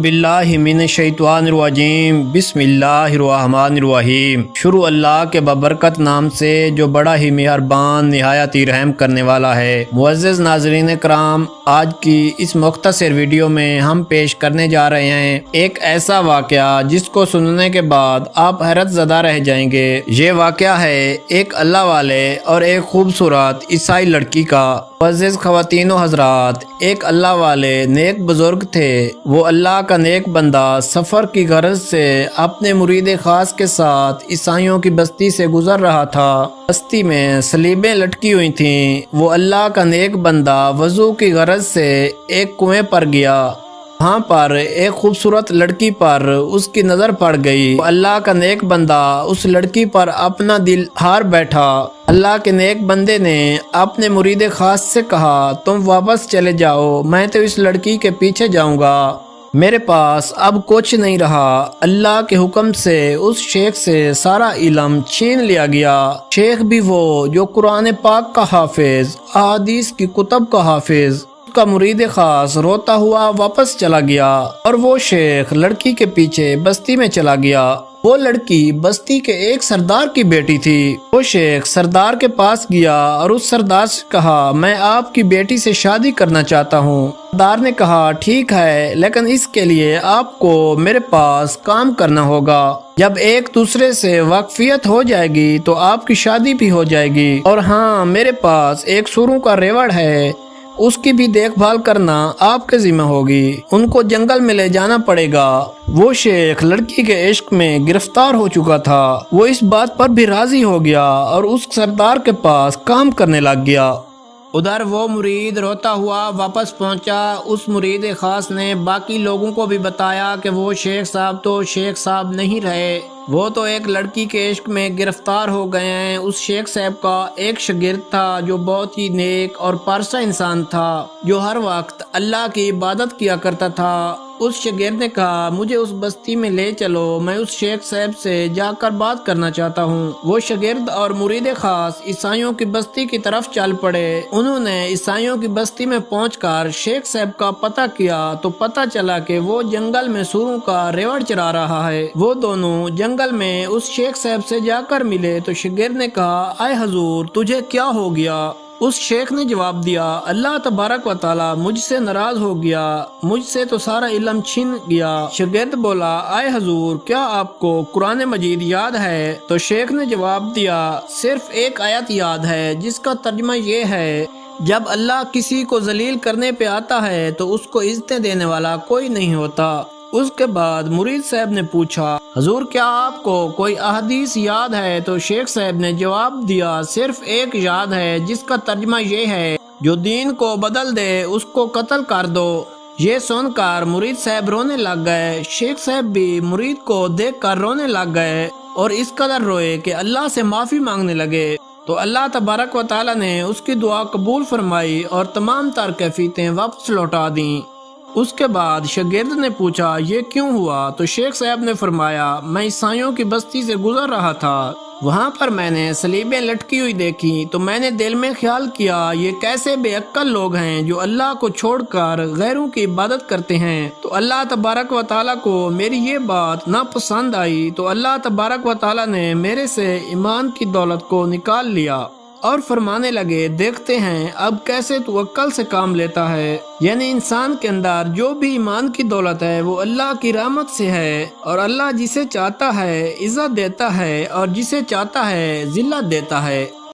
बिल्लाहि मिनश्शैतानिर्रजीम बिस्मिल्लाहिर्रहमानिर्रहीम। शुरू अल्लाह के बबरकत नाम से जो बड़ा ही मेहरबान निहायत ही रहम करने वाला है। मुअज़्ज़ज़ नाज़रीन कराम, आज की इस मुख्तसर वीडियो में हम पेश करने जा रहे हैं एक ऐसा वाक़या जिसको सुनने के बाद आप हैरत ज़दा रह जाएंगे। ये वाक़या है एक अल्लाह वाले और एक खूबसूरत ईसाई लड़की का। मुअज़्ज़ज़ ख़वातीन व हज़रात, एक अल्लाह वाले नेक बुजुर्ग थे। वो अल्लाह का नेक बंदा सफ़र की गरज से अपने मुरीद ख़ास के साथ ईसाइयों की बस्ती से गुजर रहा था। बस्ती में सलीबें लटकी हुई थीं। वो अल्लाह का नेक बंदा वज़ू की गरज से एक कुएं पर गया। वहाँ पर एक खूबसूरत लड़की पर उसकी नज़र पड़ गई। अल्लाह का नेक बंदा उस लड़की पर अपना दिल हार बैठा। अल्लाह के नेक बंदे ने अपने मुरीद ख़ास से कहा, तुम वापस चले जाओ, मैं तो इस लड़की के पीछे जाऊँगा, मेरे पास अब कुछ नहीं रहा। अल्लाह के हुक्म से उस शेख से सारा इल्म छीन लिया गया। शेख भी वो जो कुरान पाक का हाफिज, अहादीस की कुतुब का हाफिज। का मुरीद खास रोता हुआ वापस चला गया और वो शेख लड़की के पीछे बस्ती में चला गया। वो लड़की बस्ती के एक सरदार की बेटी थी। वो शेख सरदार के पास गया और उस सरदार से कहा, मैं आपकी बेटी से शादी करना चाहता हूँ। सरदार ने कहा, ठीक है, लेकिन इसके लिए आपको मेरे पास काम करना होगा। जब एक दूसरे से वाकफियत हो जाएगी तो आपकी शादी भी हो जाएगी। और हाँ, मेरे पास एक सुरों का रेवड़ है, उसकी भी देखभाल करना आपके जिम्मे होगी। उनको जंगल में ले जाना पड़ेगा। वो शेख लड़की के इश्क में गिरफ्तार हो चुका था। वो इस बात पर भी राजी हो गया और उस सरदार के पास काम करने लग गया। उधर वो मुरीद रोता हुआ वापस पहुंचा। उस मुरीद खास ने बाकी लोगों को भी बताया कि वो शेख साहब तो शेख साहब नहीं रहे, वो तो एक लड़की के इश्क में गिरफ्तार हो गए हैं। उस शेख साहब का एक शागिर्द था जो बहुत ही नेक और पारसा इंसान था, जो हर वक्त अल्लाह की इबादत किया करता था। उस शागिर्द ने कहा, मुझे उस बस्ती में ले चलो, मैं उस शेख साहब से जाकर बात करना चाहता हूँ। वो शागिर्द और मुरीद खास ईसाइयों की बस्ती की तरफ चल पड़े। उन्होंने ईसाइयों की बस्ती में पहुंचकर शेख साहब का पता किया तो पता चला कि वो जंगल में सूरों का रेवड़ चरा रहा है। वो दोनों जंगल में उस शेख साहब से जाकर मिले तो शागिर्द ने कहा, आए हजूर, तुझे क्या हो गया? उस शेख ने जवाब दिया, अल्लाह तबारक व ताला मुझसे नाराज हो गया, मुझसे तो सारा इल्म छीन गया। शागिर्द बोला, आए हजूर, क्या आपको कुरान मजीद याद है? तो शेख ने जवाब दिया, सिर्फ एक आयत याद है जिसका तर्जुमा ये है, जब अल्लाह किसी को जलील करने पे आता है तो उसको इज्जतें देने वाला कोई नहीं होता। उसके बाद मुरीद साहब ने पूछा, हजूर, क्या आपको कोई अहदीस याद है? तो शेख साहब ने जवाब दिया, सिर्फ एक याद है जिसका तर्जुमा ये है, जो दीन को बदल दे उसको कत्ल कर दो। ये सुनकर मुरीद साहब रोने लग गए। शेख साहब भी मुरीद को देखकर रोने लग गए और इस कदर रोए कि अल्लाह से माफी मांगने लगे। तो अल्लाह तबारक व ताला ने उसकी दुआ कबूल फरमाई और तमाम तर कैफियतें वापस लौटा दी। उसके बाद शागिर्द ने पूछा, ये क्यों हुआ? तो शेख साहब ने फरमाया, मैं ईसाइयों की बस्ती से गुजर रहा था, वहाँ पर मैंने सलीबें लटकी हुई देखी तो मैंने दिल में ख्याल किया, ये कैसे बेअक्ल लोग हैं जो अल्लाह को छोड़कर गैरों की इबादत करते हैं। तो अल्लाह तबारक व ताला को मेरी ये बात ना पसंद आई तो अल्लाह तबारक व ताला ने मेरे से ईमान की दौलत को निकाल लिया और फरमाने लगे, देखते हैं अब कैसे तू अक्ल से काम लेता है। यानी इंसान के अंदर जो भी ईमान की दौलत है वो अल्लाह की रहमत से है और अल्लाह जिसे चाहता है इज्जत देता है और जिसे चाहता है जिल्लत देता है।